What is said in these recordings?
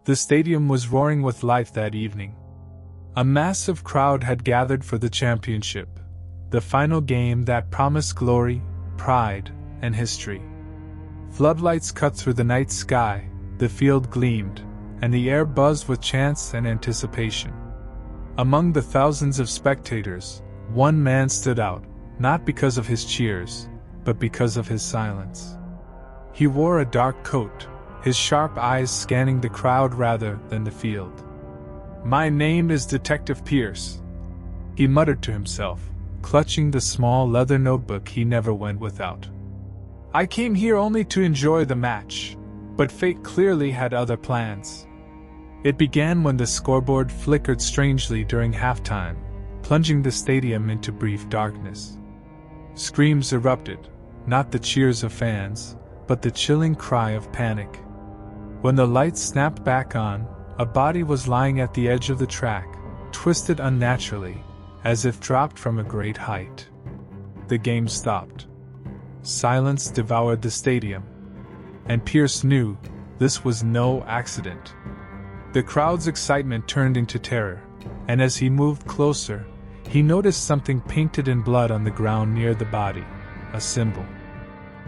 The stadium was roaring with life that evening. A massive crowd had gathered for the championship, the final game that promised glory, pride, and history. Floodlights cut through the night sky, the field gleamed, and the air buzzed with chants and anticipation. Among the thousands of spectators, one man stood out, not because of his cheers, but because of his silence. He wore a dark coat, his sharp eyes scanning the crowd rather than the field. "My name is Detective Pierce," he muttered to himself, clutching the small leather notebook he never went without. "I came here only to enjoy the match, but fate clearly had other plans." It began when the scoreboard flickered strangely during halftime, plunging the stadium into brief darkness. Screams erupted, not the cheers of fans, but the chilling cry of panic. When the lights snapped back on, a body was lying at the edge of the track, twisted unnaturally, as if dropped from a great height. The game stopped. Silence devoured the stadium. And Pierce knew this was no accident. The crowd's excitement turned into terror, and as he moved closer, he noticed something painted in blood on the ground near the body, a symbol.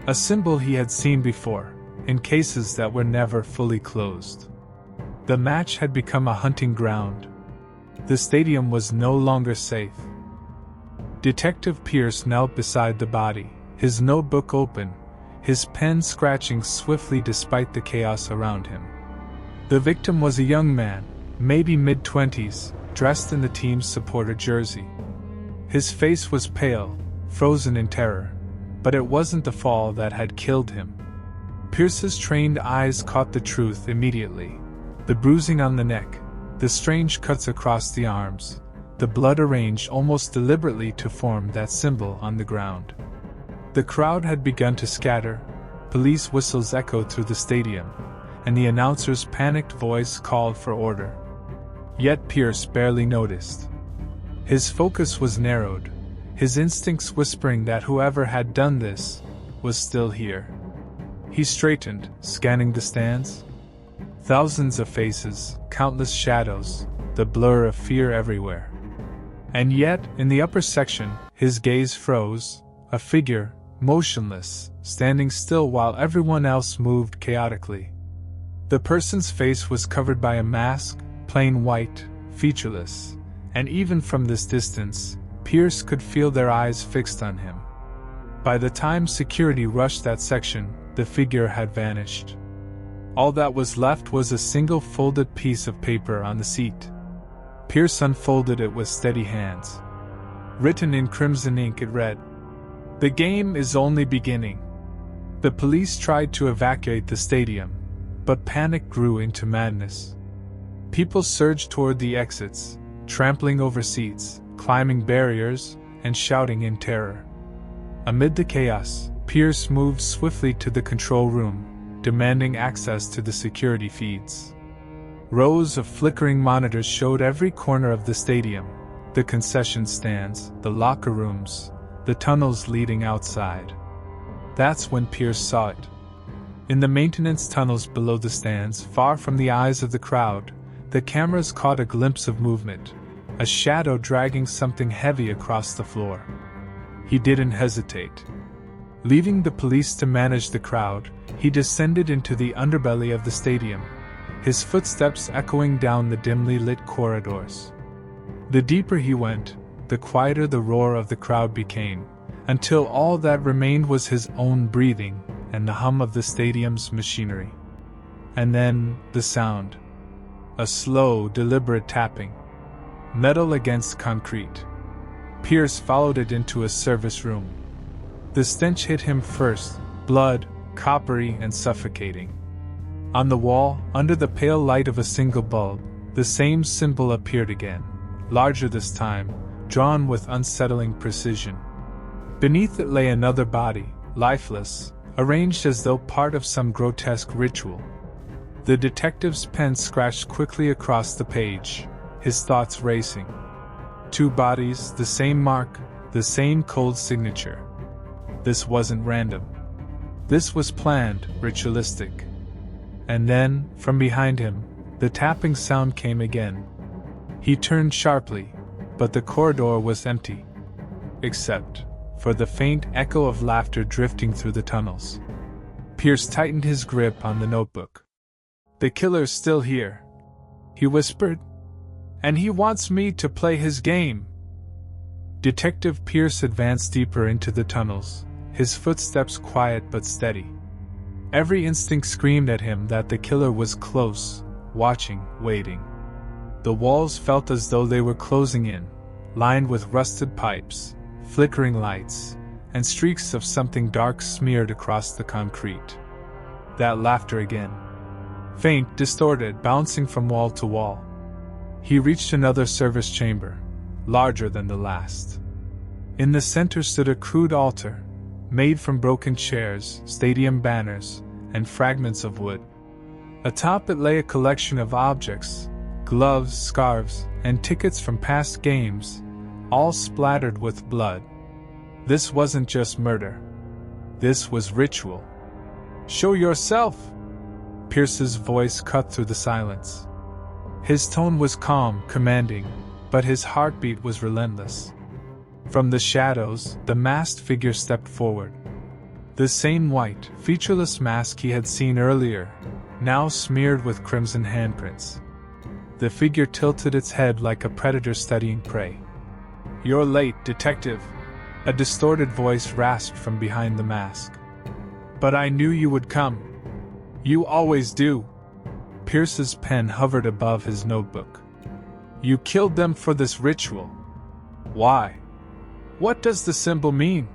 A symbol he had seen before, in cases that were never fully closed. The match had become a hunting ground. The stadium was no longer safe. Detective Pierce knelt beside the body, his notebook open, his pen scratching swiftly despite the chaos around him. The victim was a young man, maybe mid-20s, dressed in the team's supporter jersey. His face was pale, frozen in terror, but it wasn't the fall that had killed him. Pierce's trained eyes caught the truth immediately. The bruising on the neck, the strange cuts across the arms, the blood arranged almost deliberately to form that symbol on the ground. The crowd had begun to scatter, police whistles echoed through the stadium, and the announcer's panicked voice called for order. Yet Pierce barely noticed. His focus was narrowed, his instincts whispering that whoever had done this was still here. He straightened, scanning the stands. Thousands of faces, countless shadows, the blur of fear everywhere. And yet, in the upper section, his gaze froze, a figure, motionless, standing still while everyone else moved chaotically. The person's face was covered by a mask, plain white, featureless, and even from this distance, Pierce could feel their eyes fixed on him. By the time security rushed that section, the figure had vanished. All that was left was a single folded piece of paper on the seat. Pierce unfolded it with steady hands. Written in crimson ink it read, "The game is only beginning." The police tried to evacuate the stadium, but panic grew into madness. People surged toward the exits, trampling over seats, climbing barriers, and shouting in terror. Amid the chaos, Pierce moved swiftly to the control room, demanding access to the security feeds. Rows of flickering monitors showed every corner of the stadium, the concession stands, the locker rooms, the tunnels leading outside. That's when Pierce saw it. In the maintenance tunnels below the stands, far from the eyes of the crowd, the cameras caught a glimpse of movement, a shadow dragging something heavy across the floor. He didn't hesitate. Leaving the police to manage the crowd, he descended into the underbelly of the stadium, his footsteps echoing down the dimly lit corridors. The deeper he went, the quieter the roar of the crowd became, until all that remained was his own breathing and the hum of the stadium's machinery. And then, the sound. A slow, deliberate tapping. Metal against concrete. Pierce followed it into a service room. The stench hit him first, blood, coppery and suffocating. On the wall, under the pale light of a single bulb, the same symbol appeared again, larger this time, drawn with unsettling precision. Beneath it lay another body, lifeless, arranged as though part of some grotesque ritual. The detective's pen scratched quickly across the page, his thoughts racing. 2 bodies, the same mark, the same cold signature. This wasn't random. This was planned, ritualistic. And then, from behind him, The tapping sound came again. He turned sharply, but the corridor was empty. Except for the faint echo of laughter drifting through the tunnels. Pierce tightened his grip on the notebook. "The killer's still here," he whispered. "And he wants me to play his game." Detective Pierce advanced deeper into the tunnels, his footsteps quiet but steady. Every instinct screamed at him that the killer was close, watching, waiting. The walls felt as though they were closing in, lined with rusted pipes, flickering lights, and streaks of something dark smeared across the concrete. That laughter again. Faint, distorted, bouncing from wall to wall. He reached another service chamber, larger than the last. In the center stood a crude altar, made from broken chairs, stadium banners, and fragments of wood. Atop it lay a collection of objects, gloves, scarves, and tickets from past games, all splattered with blood. This wasn't just murder. This was ritual. "Show yourself!" Pierce's voice cut through the silence. His tone was calm, commanding, but his heartbeat was relentless. From the shadows, the masked figure stepped forward. The same white, featureless mask he had seen earlier, now smeared with crimson handprints. The figure tilted its head like a predator studying prey. "You're late, detective," a distorted voice rasped from behind the mask. "But I knew you would come. You always do." Pierce's pen hovered above his notebook. "You killed them for this ritual. Why? What does the symbol mean?"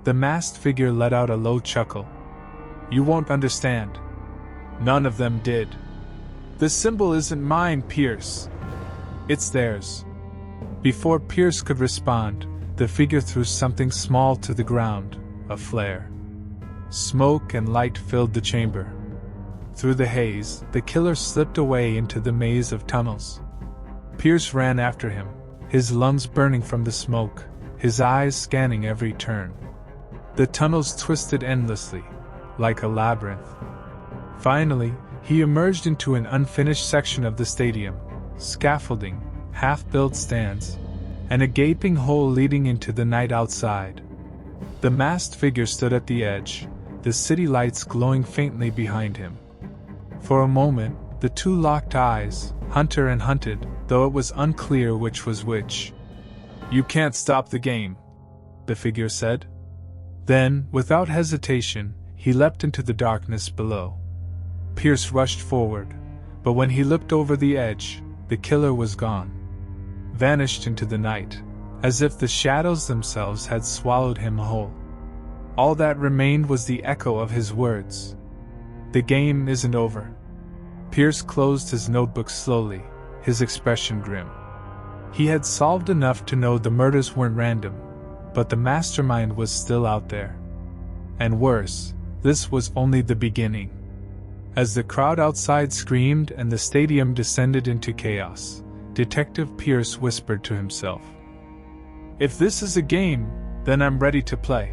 The masked figure let out a low chuckle. "You won't understand. None of them did. The symbol isn't mine, Pierce. It's theirs." Before Pierce could respond, the figure threw something small to the ground, a flare. Smoke and light filled the chamber. Through the haze, the killer slipped away into the maze of tunnels. Pierce ran after him, his lungs burning from the smoke, his eyes scanning every turn. The tunnels twisted endlessly, like a labyrinth. Finally, he emerged into an unfinished section of the stadium, scaffolding, half-built stands, and a gaping hole leading into the night outside. The masked figure stood at the edge, the city lights glowing faintly behind him. For a moment, the two locked eyes, hunter and hunted, though it was unclear which was which. "You can't stop the game," the figure said. Then, without hesitation, he leapt into the darkness below. Pierce rushed forward, but when he looked over the edge, the killer was gone. Vanished into the night, as if the shadows themselves had swallowed him whole. All that remained was the echo of his words. "The game isn't over." Pierce closed his notebook slowly, his expression grim. He had solved enough to know the murders weren't random, but the mastermind was still out there. And worse, this was only the beginning. As the crowd outside screamed and the stadium descended into chaos, Detective Pierce whispered to himself, "If this is a game, then I'm ready to play."